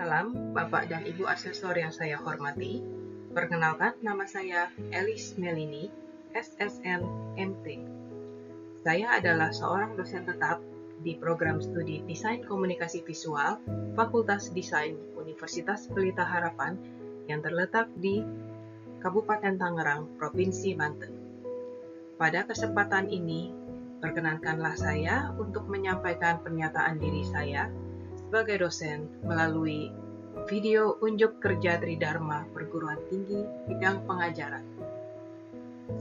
Salam Bapak dan Ibu Asesor yang saya hormati. Perkenalkan, nama saya Elis Melini, SSN MT. Saya adalah seorang dosen tetap di program studi Desain Komunikasi Visual Fakultas Desain Universitas Pelita Harapan yang terletak di Kabupaten Tangerang, Provinsi Banten. Pada kesempatan ini, perkenankanlah saya untuk menyampaikan pernyataan diri saya sebagai dosen melalui video unjuk kerja Tridharma Perguruan Tinggi bidang pengajaran.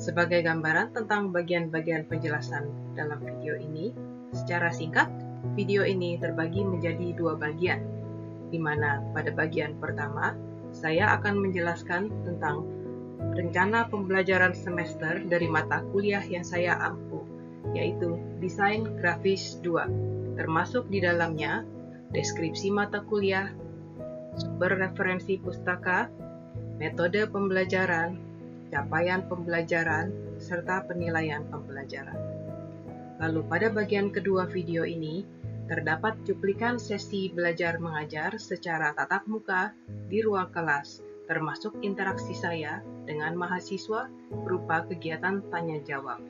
Sebagai gambaran tentang bagian-bagian penjelasan dalam video ini, secara singkat, video ini terbagi menjadi 2 bagian, di mana pada bagian pertama, saya akan menjelaskan tentang rencana pembelajaran semester dari mata kuliah yang saya ampu, yaitu Desain Grafis 2, termasuk di dalamnya deskripsi mata kuliah, sumber referensi pustaka, metode pembelajaran, capaian pembelajaran, serta penilaian pembelajaran. Lalu pada bagian kedua video ini, terdapat cuplikan sesi belajar mengajar secara tatap muka di ruang kelas, termasuk interaksi saya dengan mahasiswa berupa kegiatan tanya jawab.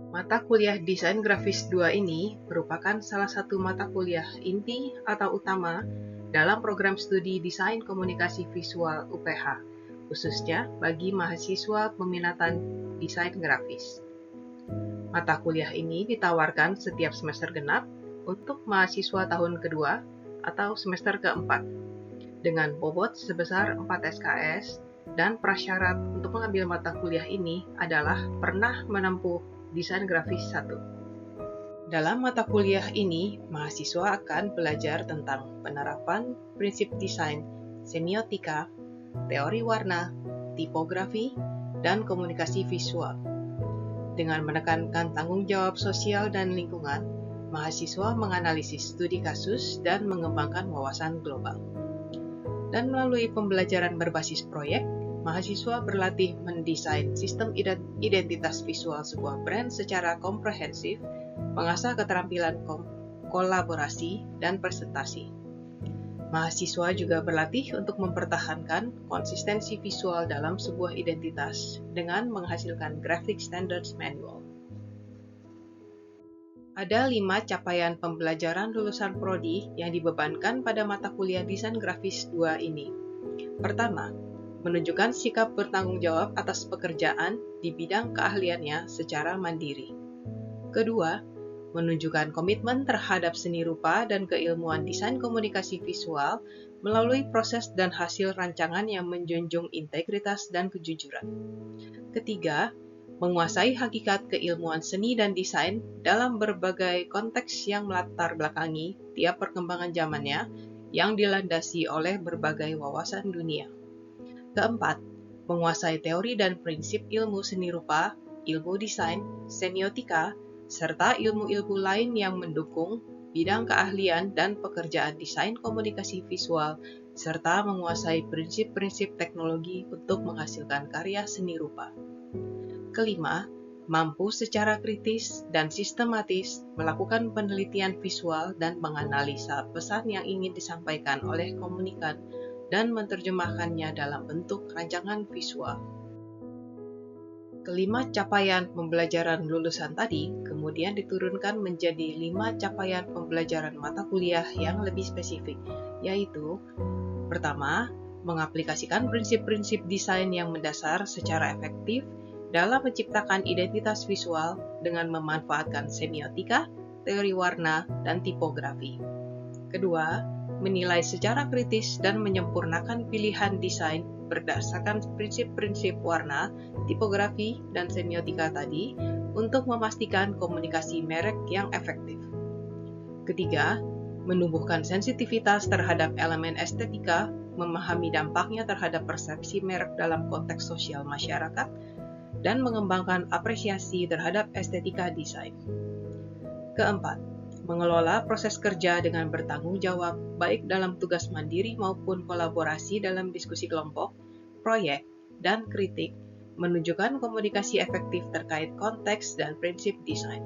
Mata kuliah Desain Grafis 2 ini merupakan salah satu mata kuliah inti atau utama dalam program studi Desain Komunikasi Visual UPH, khususnya bagi mahasiswa peminatan desain grafis. Mata kuliah ini ditawarkan setiap semester genap untuk mahasiswa tahun kedua atau semester keempat, dengan bobot sebesar 4 SKS, dan prasyarat untuk mengambil mata kuliah ini adalah pernah menempuh Desain Grafis 1. Dalam mata kuliah ini, mahasiswa akan belajar tentang penerapan prinsip desain, semiotika, teori warna, tipografi, dan komunikasi visual. Dengan menekankan tanggung jawab sosial dan lingkungan, mahasiswa menganalisis studi kasus dan mengembangkan wawasan global. Dan melalui pembelajaran berbasis proyek, mahasiswa berlatih mendesain sistem identitas visual sebuah brand secara komprehensif, mengasah keterampilan kolaborasi dan presentasi. Mahasiswa juga berlatih untuk mempertahankan konsistensi visual dalam sebuah identitas dengan menghasilkan Graphic Standards Manual. Ada 5 capaian pembelajaran lulusan prodi yang dibebankan pada mata kuliah Desain Grafis 2 ini. Pertama, menunjukkan sikap bertanggung jawab atas pekerjaan di bidang keahliannya secara mandiri. Kedua, menunjukkan komitmen terhadap seni rupa dan keilmuan desain komunikasi visual melalui proses dan hasil rancangan yang menjunjung integritas dan kejujuran. Ketiga, menguasai hakikat keilmuan seni dan desain dalam berbagai konteks yang melatar belakangi tiap perkembangan zamannya yang dilandasi oleh berbagai wawasan dunia. Keempat, menguasai teori dan prinsip ilmu seni rupa, ilmu desain, semiotika, serta ilmu-ilmu lain yang mendukung bidang keahlian dan pekerjaan desain komunikasi visual, serta menguasai prinsip-prinsip teknologi untuk menghasilkan karya seni rupa. Kelima, mampu secara kritis dan sistematis melakukan penelitian visual dan menganalisa pesan yang ingin disampaikan oleh komunikan dan menerjemahkannya dalam bentuk rancangan visual. Kelima capaian pembelajaran lulusan tadi kemudian diturunkan menjadi 5 capaian pembelajaran mata kuliah yang lebih spesifik, yaitu pertama, mengaplikasikan prinsip-prinsip desain yang mendasar secara efektif dalam menciptakan identitas visual dengan memanfaatkan semiotika, teori warna, dan tipografi. Kedua, menilai secara kritis dan menyempurnakan pilihan desain berdasarkan prinsip-prinsip warna, tipografi, dan semiotika tadi untuk memastikan komunikasi merek yang efektif. Ketiga, menumbuhkan sensitivitas terhadap elemen estetika, memahami dampaknya terhadap persepsi merek dalam konteks sosial masyarakat, dan mengembangkan apresiasi terhadap estetika desain. Keempat, mengelola proses kerja dengan bertanggung jawab, baik dalam tugas mandiri maupun kolaborasi dalam diskusi kelompok, proyek, dan kritik, menunjukkan komunikasi efektif terkait konteks dan prinsip desain.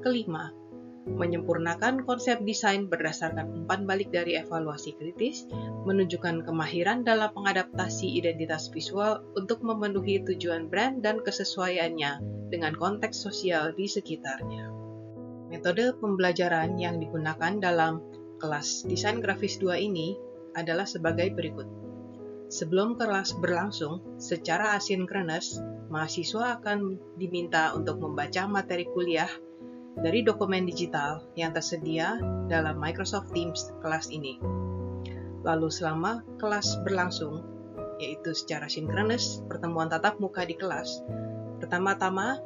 Kelima, menyempurnakan konsep desain berdasarkan umpan balik dari evaluasi kritis, menunjukkan kemahiran dalam mengadaptasi identitas visual untuk memenuhi tujuan brand dan kesesuaiannya dengan konteks sosial di sekitarnya. Metode pembelajaran yang digunakan dalam kelas Desain Grafis 2 ini adalah sebagai berikut. Sebelum kelas berlangsung, secara asinkronus, mahasiswa akan diminta untuk membaca materi kuliah dari dokumen digital yang tersedia dalam Microsoft Teams kelas ini. Lalu selama kelas berlangsung, yaitu secara sinkronus, pertemuan tatap muka di kelas, pertama-tama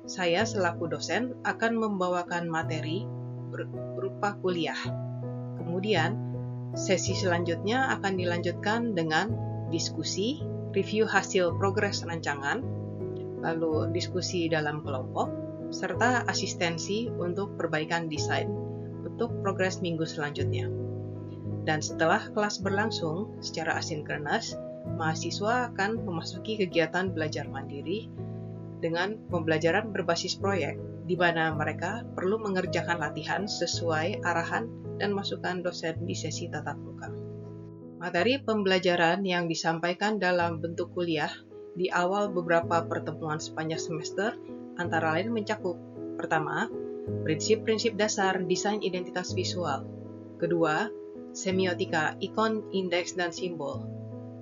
saya selaku dosen akan membawakan materi berupa kuliah. Kemudian, sesi selanjutnya akan dilanjutkan dengan diskusi, review hasil progres rancangan, lalu diskusi dalam kelompok, serta asistensi untuk perbaikan desain untuk progres minggu selanjutnya. Dan setelah kelas berlangsung secara asinkronus, mahasiswa akan memasuki kegiatan belajar mandiri dengan pembelajaran berbasis proyek, di mana mereka perlu mengerjakan latihan sesuai arahan dan masukan dosen di sesi tatap muka. Materi pembelajaran yang disampaikan dalam bentuk kuliah di awal beberapa pertemuan sepanjang semester antara lain mencakup: pertama, prinsip-prinsip dasar desain identitas visual; kedua, semiotika ikon, indeks, dan simbol;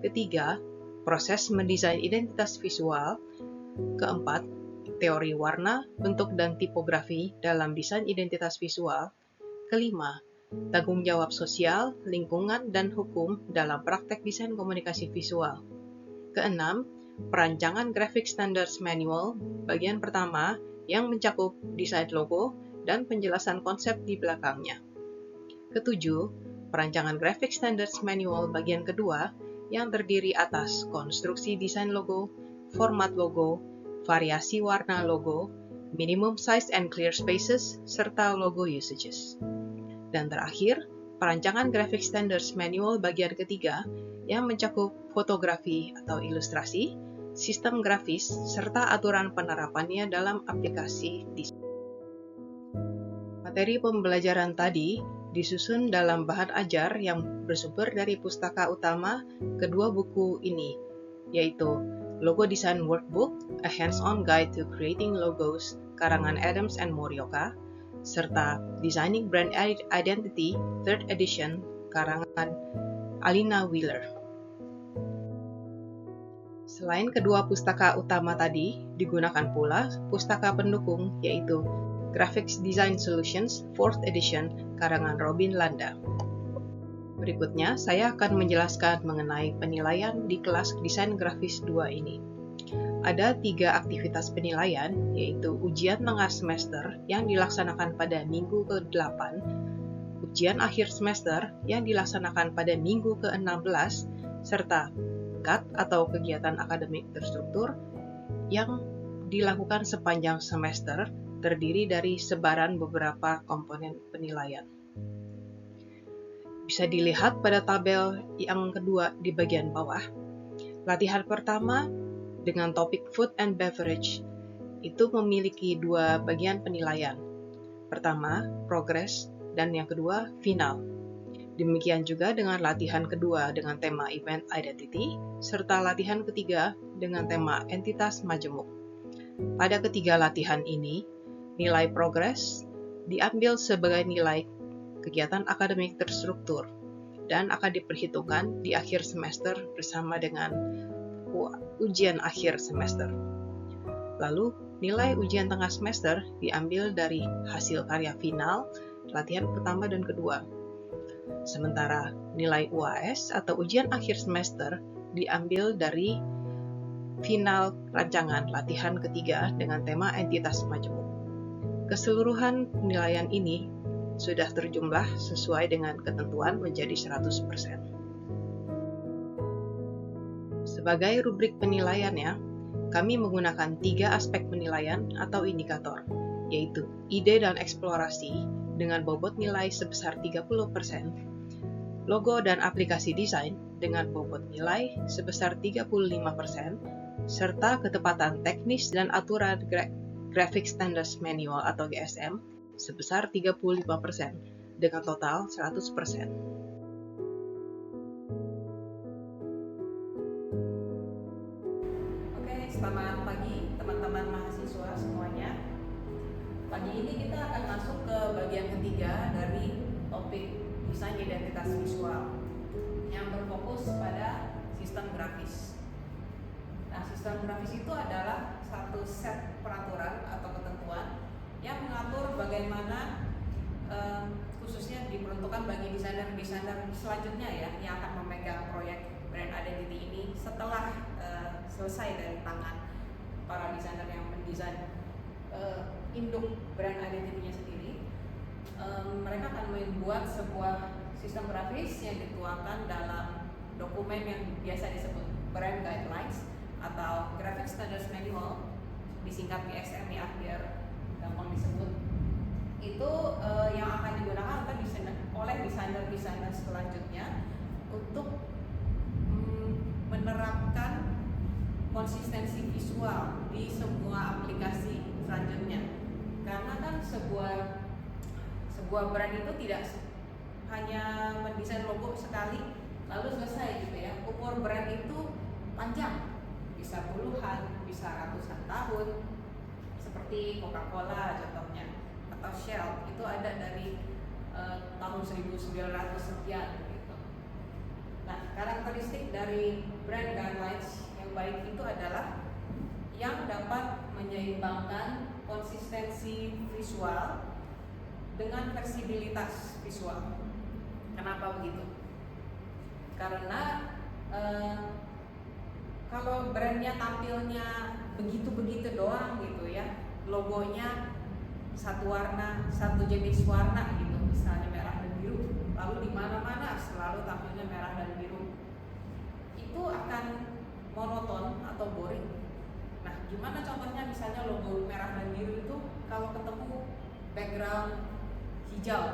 ketiga, proses mendesain identitas visual; keempat, teori warna, bentuk, dan tipografi dalam desain identitas visual; kelima, tanggung jawab sosial, lingkungan, dan hukum dalam praktek desain komunikasi visual; keenam, perancangan Graphic Standards Manual bagian pertama yang mencakup desain logo dan penjelasan konsep di belakangnya; ketujuh, perancangan Graphic Standards Manual bagian kedua yang terdiri atas konstruksi desain logo, format logo, variasi warna logo, minimum size and clear spaces, serta logo usages. Dan terakhir, perancangan Graphic Standards Manual bagian ketiga yang mencakup fotografi atau ilustrasi, sistem grafis, serta aturan penerapannya dalam aplikasi desain. Materi pembelajaran tadi disusun dalam bahan ajar yang bersumber dari pustaka utama kedua buku ini, yaitu Logo Design Workbook, A Hands-on Guide to Creating Logos, karangan Adams and Morioka, serta Designing Brand Identity, 3rd edition, karangan Alina Wheeler. Selain kedua pustaka utama tadi, digunakan pula pustaka pendukung, yaitu Graphics Design Solutions, 4th edition, karangan Robin Landa. Berikutnya, saya akan menjelaskan mengenai penilaian di kelas Desain Grafis 2 ini. Ada 3 aktivitas penilaian, yaitu ujian tengah semester yang dilaksanakan pada minggu ke-8, ujian akhir semester yang dilaksanakan pada minggu ke-16, serta CAT atau kegiatan akademik terstruktur yang dilakukan sepanjang semester, terdiri dari sebaran beberapa komponen penilaian. Bisa dilihat pada tabel yang kedua di bagian bawah. Latihan pertama dengan topik Food and Beverage itu memiliki 2 bagian penilaian. Pertama, progress, dan yang kedua, final. Demikian juga dengan latihan kedua dengan tema Event Identity, serta latihan ketiga dengan tema Entitas Majemuk. Pada ketiga latihan ini, nilai progress diambil sebagai nilai kegiatan akademik terstruktur dan akan diperhitungkan di akhir semester bersama dengan ujian akhir semester. Lalu, nilai ujian tengah semester diambil dari hasil karya final, latihan pertama dan kedua. Sementara nilai UAS atau ujian akhir semester diambil dari final rancangan latihan ketiga dengan tema entitas majemuk. Keseluruhan penilaian ini sudah terjumlah sesuai dengan ketentuan menjadi 100%. Sebagai rubrik penilaiannya, kami menggunakan 3 aspek penilaian atau indikator, yaitu ide dan eksplorasi dengan bobot nilai sebesar 30%, logo dan aplikasi desain dengan bobot nilai sebesar 35%, serta ketepatan teknis dan aturan Graphic Standards Manual atau GSM sebesar 35% dengan total 100%. Selamat pagi teman-teman mahasiswa semuanya. Pagi ini kita akan masuk ke bagian ketiga dari topik desain identitas visual yang berfokus pada sistem grafis. Nah, sistem grafis itu adalah satu set peraturan atau ketentuan yang mengatur bagaimana khususnya diperuntukkan bagi desainer-desainer selanjutnya ya yang akan memegang proyek brand identity ini setelah selesai dari tangan para desainer yang mendesain induk brand identity-nya sendiri. Mereka akan membuat sebuah sistem grafis yang dituangkan dalam dokumen yang biasa disebut brand guidelines atau Graphic Standards Manual, disingkat GSM ya biar gampang disebut. Itu yang akan digunakan oleh desainer-desainer selanjutnya untuk menerapkan konsistensi visual di semua aplikasi selanjutnya. Karena kan sebuah brand itu tidak hanya mendesain logo sekali lalu selesai gitu ya. Umur brand itu panjang, bisa puluhan, bisa ratusan tahun. Seperti Coca-Cola contohnya atau Shell itu ada dari tahun 1900 sekian gitu. Nah, karakteristik dari brand guidelines yang baik itu adalah yang dapat menyeimbangkan konsistensi visual dengan fleksibilitas visual. Kenapa begitu? Karena kalau brandnya tampilnya begitu-begitu doang gitu ya, logonya satu warna, satu jenis warna gitu, misalnya merah dan biru, lalu di mana-mana selalu tampilnya merah dan biru, itu akan monoton atau boring. Nah, gimana contohnya misalnya logo merah dan biru itu kalau ketemu background hijau,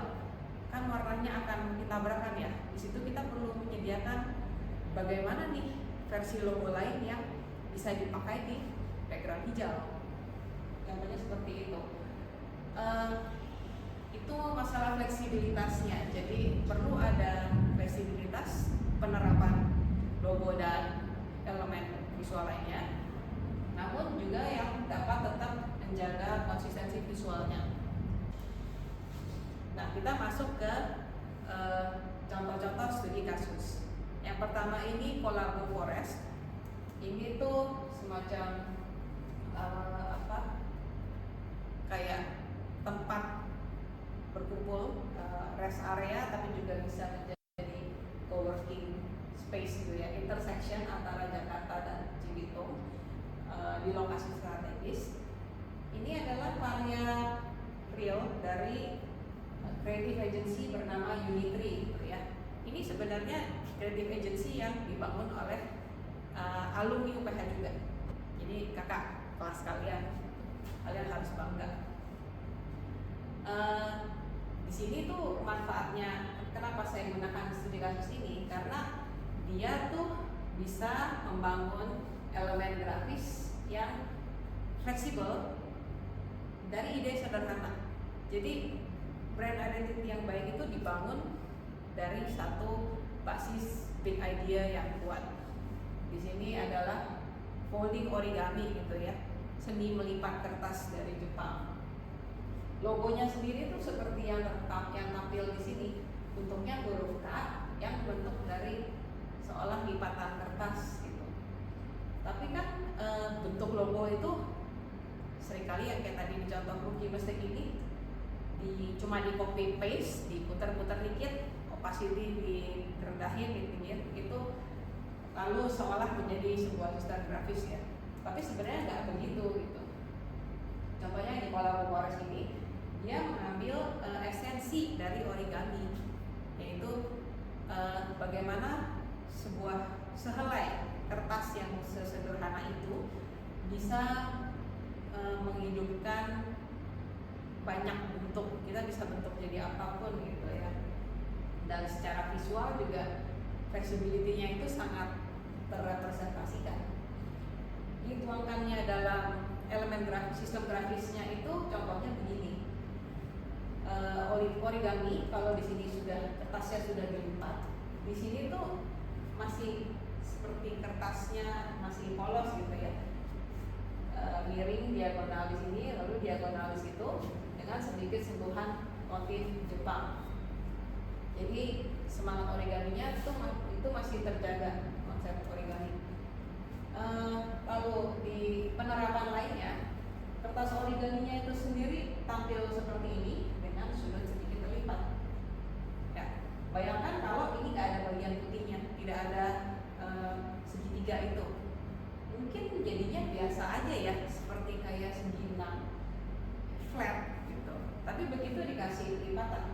kan warnanya akan ditabrakan ya. Di situ kita perlu menyediakan bagaimana nih versi logo lain yang bisa dipakai di background hijau. Contohnya seperti itu. Itu masalah fleksibilitasnya. Jadi perlu ada fleksibilitas penerapan logo dan elemen visual lainnya, namun juga yang dapat tetap menjaga konsistensi visualnya. Nah, kita masuk ke contoh-contoh studi kasus. Yang pertama ini Collabo Forest. Ini tuh semacam kayak tempat berkumpul, rest area, tapi juga bisa menjadi co-working space gitu ya, intersection antara Jakarta dan Cibitung di lokasi strategis. Ini adalah karya real dari creative agency bernama Unitree gitu ya. Ini sebenarnya creative agency yang dibangun oleh alumni UPH juga. Jadi kakak kelas kalian harus bangga. Di sini tuh manfaatnya, kenapa saya gunakan studi kasus ini, karena dia tuh bisa membangun elemen grafis yang fleksibel dari ide sederhana. Jadi brand identity yang baik itu dibangun dari satu basis big idea yang kuat. Di sini adalah folding origami gitu ya, seni melipat kertas dari Jepang. Logonya sendiri tuh seperti yang tampil di sini, bentuknya huruf K yang bentuk dari seolah lipatan kertas gitu. Tapi kan bentuk logo itu seringkali yang kayak tadi di contoh rookie mistake ini cuma di copy paste, diputar-putar dikit, opacity direndahin, ditinggiin itu, lalu seolah menjadi sebuah sistem grafis ya. Tapi sebenarnya nggak begitu gitu. Contohnya di Collabo Forest ini dia mengambil esensi esensi dari origami, yaitu bagaimana sebuah sehelai kertas yang sesederhana itu bisa menghidupkan banyak bentuk. Kita bisa bentuk jadi apapun gitu ya. Dan secara visual juga flexibility-nya itu sangat terrepresentasikan. Dituangkannya dalam elemen sistem grafisnya itu contohnya begini. Origami kalau di sini sudah kertasnya sudah dilipat, di sini tuh masih seperti kertasnya masih polos gitu ya. Miring diagonal di sini, lalu diagonal di situ dengan sedikit sentuhan motif Jepang. Jadi semangat origaminya itu masih terjaga, konsep origami. Lalu di penerapan lainnya, kertas origaminya itu sendiri tampil seperti ini dengan sudut sedikit terlipat. Ya, bayangkan kalau ini nggak ada bagian putihnya, tidak ada segitiga itu, mungkin jadinya biasa aja ya, seperti kayak segitiga flat gitu. Tapi begitu dikasih lipatan,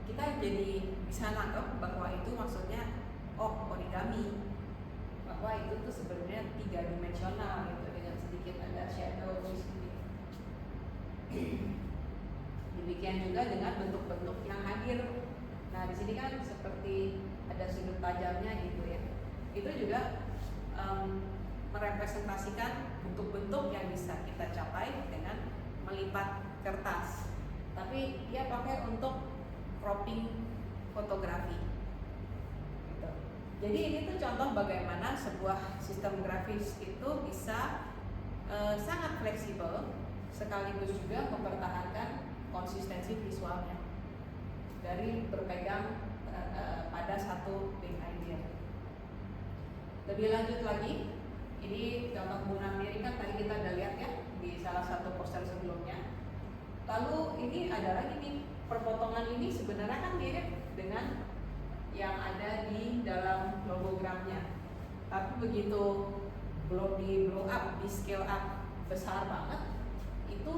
kita jadi bisa nangkep bahwa itu maksudnya origami, bahwa itu tuh sebenarnya 3 dimensional gitu, dengan sedikit ada shadow di sini. Demikian juga dengan bentuk-bentuk yang hadir. Nah di sini kan seperti ada sudut tajamnya gitu ya. Itu juga merepresentasikan bentuk-bentuk yang bisa kita capai dengan melipat kertas. Tapi dia pakai untuk cropping fotografi. Gitu. Jadi ini tuh contoh bagaimana sebuah sistem grafis itu bisa sangat fleksibel, sekaligus juga mempertahankan konsistensi visualnya dari berpegang pada satu big idea. Lebih lanjut lagi, ini contoh penggunaan miring kan tadi kita udah lihat ya di salah satu poster sebelumnya. Lalu ini ada lagi nih, perpotongan ini sebenarnya kan mirip dengan yang ada di dalam logogramnya. Tapi begitu di blow up, di scale up besar banget, itu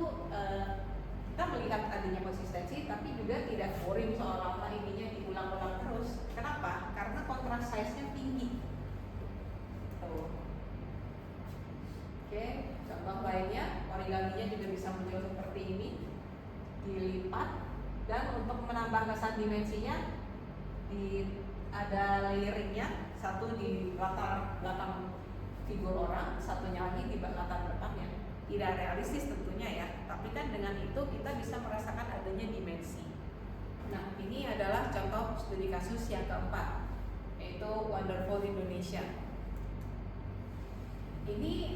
kita melihat adanya konsistensi, tapi juga tidak boring seolah-olah ininya diulang-ulang terus. Kenapa? Karena kontras size-nya tinggi. Tuh. Oke, contoh lainnya, origaminya juga bisa muncul seperti ini, dilipat, dan untuk menambah kesan dimensinya, ada layeringnya, satu di latar belakang figur orang, satunya lagi di latar belakangnya. Tidak realistis tentunya ya, tapi kan dengan itu kita bisa merasakan adanya dimensi. Nah, ini adalah contoh studi kasus yang keempat, yaitu Wonderful Indonesia. Ini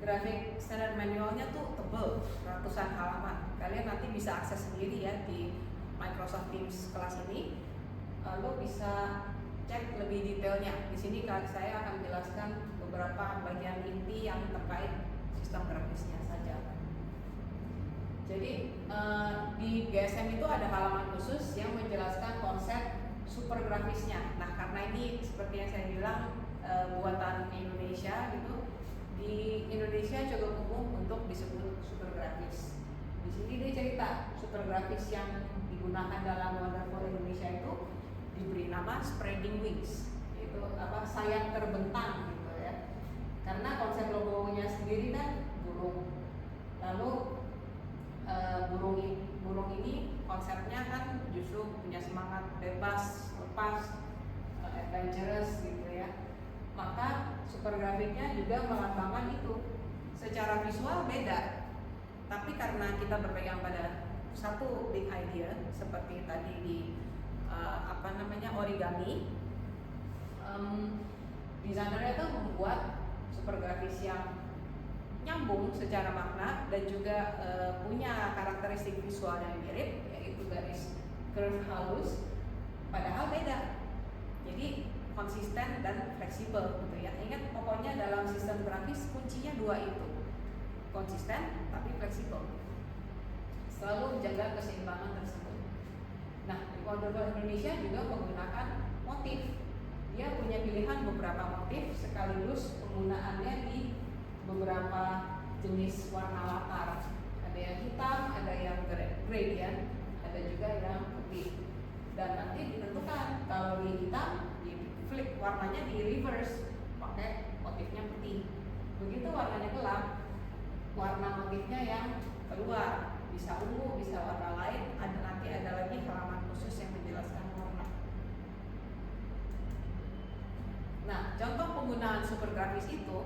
grafik standar manualnya tuh tebel, ratusan halaman. Kalian nanti bisa akses sendiri ya di Microsoft Teams kelas ini. Lalu bisa cek lebih detailnya. Di sini saya akan jelaskan beberapa bagian inti yang terkait sistem grafisnya saja. Jadi di GSM itu ada halaman khusus yang menjelaskan konsep super grafisnya. Nah, karena ini seperti yang saya bilang buatan Indonesia gitu, di Indonesia cukup umum untuk disebut super grafis. Di sini dia cerita super grafis yang digunakan dalam Wonderful Indonesia itu diberi nama spreading wings, itu sayap terbentang gitu ya. Karena konsep logonya sendiri kan burung. Lalu burung ini konsepnya kan justru punya semangat bebas, lepas, adventurous gitu ya. Maka super grafiknya juga melambangkan itu. Secara visual beda, tapi karena kita berpegang pada satu big idea seperti tadi di origami, desainernya tuh membuat super grafis yang nyambung secara makna dan juga punya karakteristik visual yang mirip, yaitu garis curve halus, padahal beda. Jadi konsisten dan fleksibel gitu ya. Ingat, pokoknya dalam sistem grafis kuncinya dua itu, konsisten tapi fleksibel, selalu menjaga keseimbangan tersebut. Nah, Wonderful Indonesia juga menggunakan motif. Dia punya pilihan beberapa motif, sekaligus penggunaannya di beberapa jenis warna latar. Ada yang hitam, ada yang grey ya, dan nanti ditentukan kalau di hitam di flip warnanya di reverse pakai motifnya putih. Begitu warnanya gelap, warna motifnya yang keluar, bisa ungu, bisa warna lain. Nanti ada lagi halaman khusus yang menjelaskan warna. Nah, contoh penggunaan super grafis itu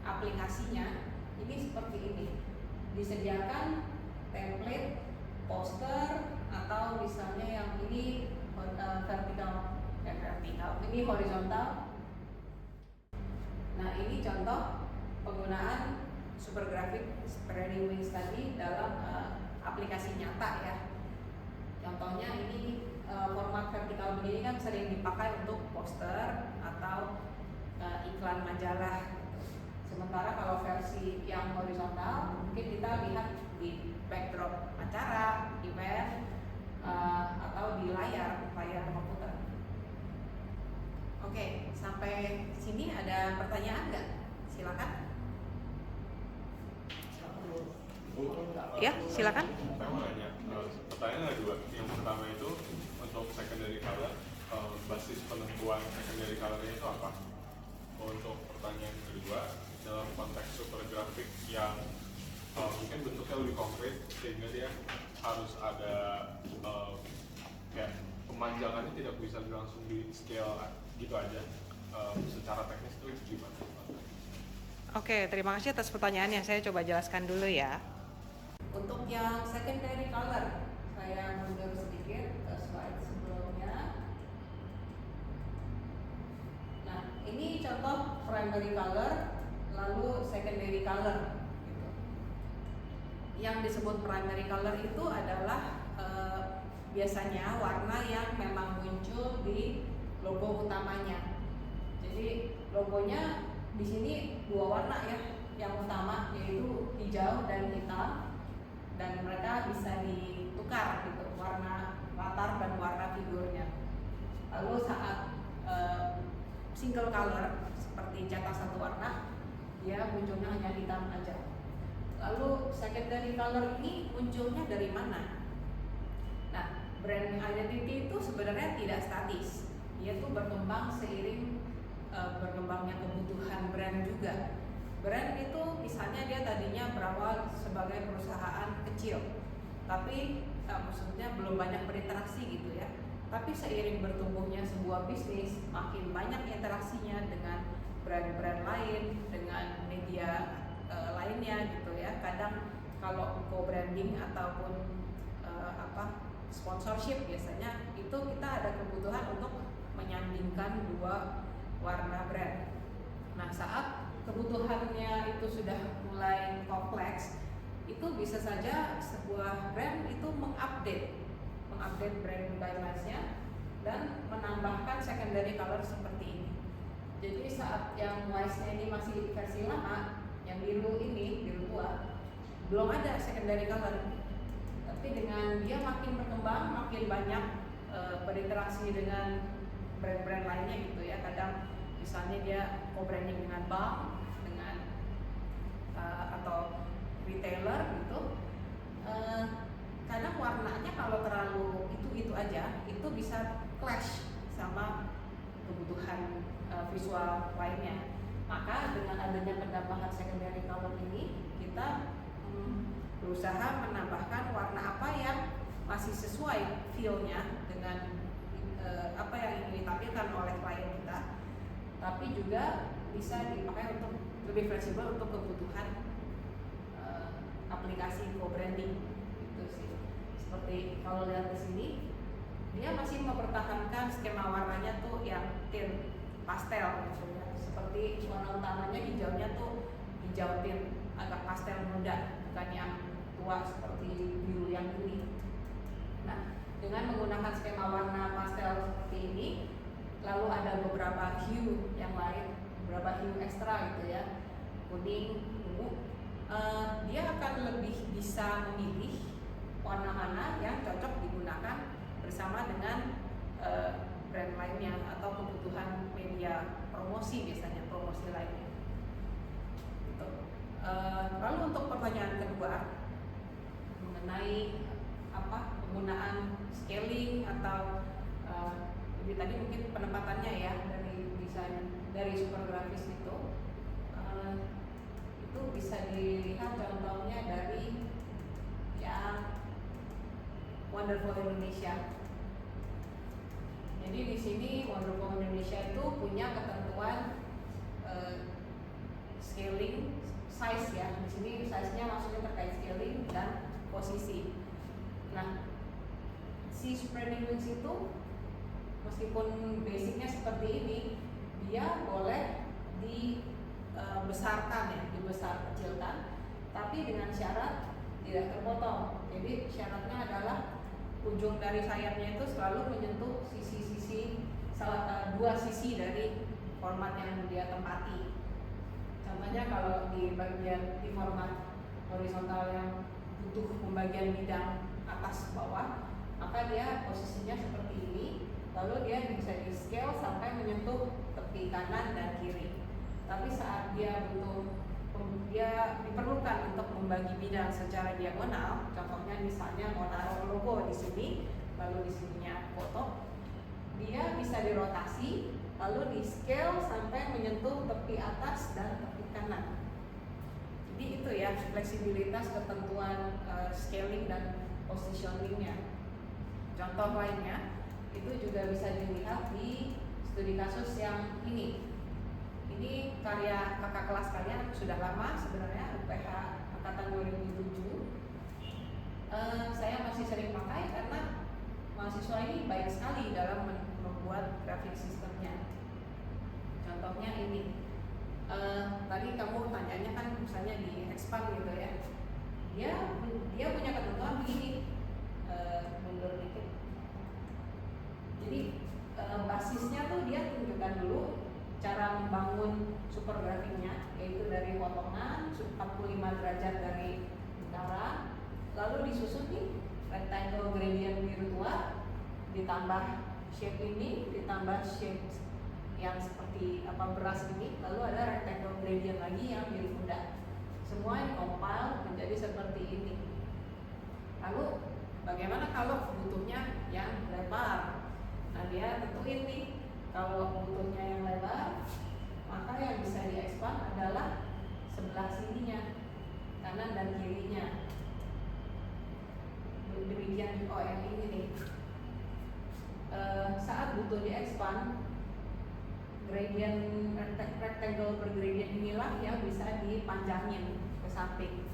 aplikasinya ini seperti ini. Disediakan template, poster, atau misalnya yang ini vertikal, ini horizontal. Nah, ini contoh penggunaan super graphic spreading wings tadi dalam aplikasi nyata ya. Contohnya ini format vertikal begini kan sering dipakai untuk poster atau iklan majalah gitu. Sementara kalau versi yang horizontal mungkin kita lihat di backdrop acara, event, atau di layar komputer. Oke, sampai sini ada pertanyaan nggak? Silakan. Ya, silakan. Saya mau nanya, pertanyaan ada dua. Yang pertama itu untuk secondary color, basis penentuan secondary colornya itu apa? Untuk pertanyaan kedua, dalam konteks super grafik yang mungkin bentuknya lebih konkret sehingga dia harus ada kayak pemanjangannya tidak bisa langsung di scale gitu aja, secara teknis itu gimana? Oke, terima kasih atas pertanyaannya. Saya coba jelaskan dulu ya. Untuk yang secondary color, saya mundur sedikit ke slide sebelumnya. Nah, ini contoh primary color, lalu secondary color. Gitu. Yang disebut primary color itu adalah biasanya warna yang memang muncul di logo utamanya. Jadi logonya di sini dua warna ya, yang utama yaitu hijau dan hitam, dan mereka bisa ditukar gitu, warna latar dan warna figurnya. Lalu saat single color seperti cetak satu warna, dia munculnya hanya hitam aja. Lalu secondary color ini munculnya dari mana? Nah, brand identity itu sebenarnya tidak statis, dia tuh berkembang seiring berkembangnya kebutuhan brand juga. Brand itu misalnya dia tadinya berawal sebagai perusahaan kecil, tapi maksudnya belum banyak berinteraksi gitu ya. Tapi seiring bertumbuhnya sebuah bisnis, makin banyak interaksinya dengan brand-brand lain, dengan media lainnya gitu ya. Kadang kalau co-branding ataupun sponsorship biasanya itu kita ada kebutuhan untuk menyandingkan dua warna brand. Nah, saat kebutuhannya itu sudah mulai kompleks, itu bisa saja sebuah brand itu mengupdate brand guidelines-nya dan menambahkan secondary color seperti ini. Jadi saat yang wise-nya ini masih versi lama, yang biru ini, biru tua, belum ada secondary color. Tapi dengan dia makin berkembang, makin banyak berinteraksi dengan brand-brand lainnya gitu ya. Kadang misalnya dia co-branding dengan bank, dengan atau retailer gitu. Kadang warnanya kalau terlalu itu aja, itu bisa clash sama kebutuhan visual lainnya. Maka dengan adanya penambahan secondary color ini, kita berusaha menambahkan warna apa yang masih sesuai feel-nya dengan apa yang ingin ditampilkan oleh klien kita, tapi juga bisa dipakai untuk lebih fleksibel untuk kebutuhan aplikasi co-branding itu sih. Seperti kalau lihat di sini, dia masih mempertahankan skema warnanya tuh yang tint pastel gitu ya. Seperti warna utamanya hijaunya tuh hijau tint agak pastel muda, bukan yang tua seperti biru yang ini. Nah, dengan menggunakan skema warna pastel seperti ini, lalu ada beberapa hue yang lain, beberapa hue ekstra gitu ya, kuning, ungu, dia akan lebih bisa memilih warna mana yang cocok digunakan bersama dengan brand lainnya atau kebutuhan media promosi, biasanya promosi lainnya. Gitu. Lalu untuk pertanyaan kedua mengenai penggunaan scaling atau Jadi tadi mungkin penempatannya ya dari desain dari supergrafis itu bisa dilihat contohnya dari yang Wonderful Indonesia. Jadi di sini Wonderful Indonesia itu punya ketentuan scaling size ya. Di sini size-nya maksudnya terkait scaling dan posisi. Nah, si spreading wings itu meskipun basicnya seperti ini, dia boleh dibesarkan ya, dibesar kecilkan, tapi dengan syarat tidak terpotong. Jadi syaratnya adalah ujung dari sayapnya itu selalu menyentuh sisi-sisi dua sisi dari format yang dia tempati. Contohnya kalau di bagian di format horizontal yang butuh pembagian bidang atas bawah, maka dia posisinya seperti ini, lalu dia bisa di scale sampai menyentuh tepi kanan dan kiri. Tapi saat dia diperlukan untuk membagi bidang secara diagonal, contohnya misalnya mau taruh logo di sini, lalu di sininya foto, dia bisa dirotasi, lalu di scale sampai menyentuh tepi atas dan tepi kanan. Jadi itu ya fleksibilitas ketentuan scaling dan positioningnya. Contoh lainnya itu juga bisa dilihat di studi kasus yang ini. Ini karya kakak kelas kalian, sudah lama sebenarnya, UPH angkatan 2007. Saya masih sering pakai karena mahasiswa ini baik sekali dalam membuat grafik sistemnya. Contohnya ini, tadi kamu tanyanya kan misalnya di expand gitu ya, dia punya ketentuan begini, mundur dikit. Jadi basisnya tuh dia tunjukkan dulu cara membangun supergrafiknya, yaitu dari potongan 45 derajat dari utara, lalu disusun nih rectangle gradient biru tua, ditambah shape ini, ditambah shape yang seperti beras ini, lalu ada rectangle gradient lagi yang biru muda. Semua compile menjadi seperti ini. Lalu bagaimana kalau butuhnya yang lebar? Nah, dia tentuin nih, kalau butuhnya yang lebar, maka yang bisa di-expand adalah sebelah sininya, kanan dan kirinya. Demikian yang ini nih. Saat butuh di-expand, gradient rectangle per gradient inilah yang bisa dipanjangin ke samping.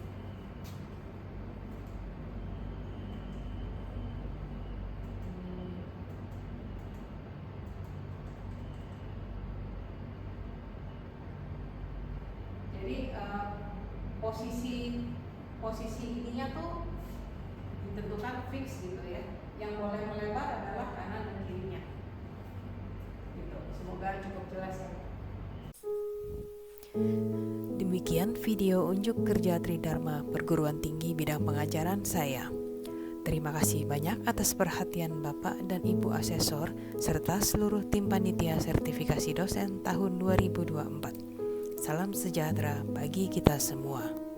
Jadi posisi ininya tuh ditentukan fix gitu ya. Yang boleh melebar adalah kanan dan kirinya. Gitu. Semoga cukup jelas ya. Demikian video unjuk kerja Tridharma Perguruan Tinggi bidang pengajaran saya. Terima kasih banyak atas perhatian Bapak dan Ibu Asesor serta seluruh tim panitia sertifikasi dosen tahun 2024. Salam sejahtera bagi kita semua.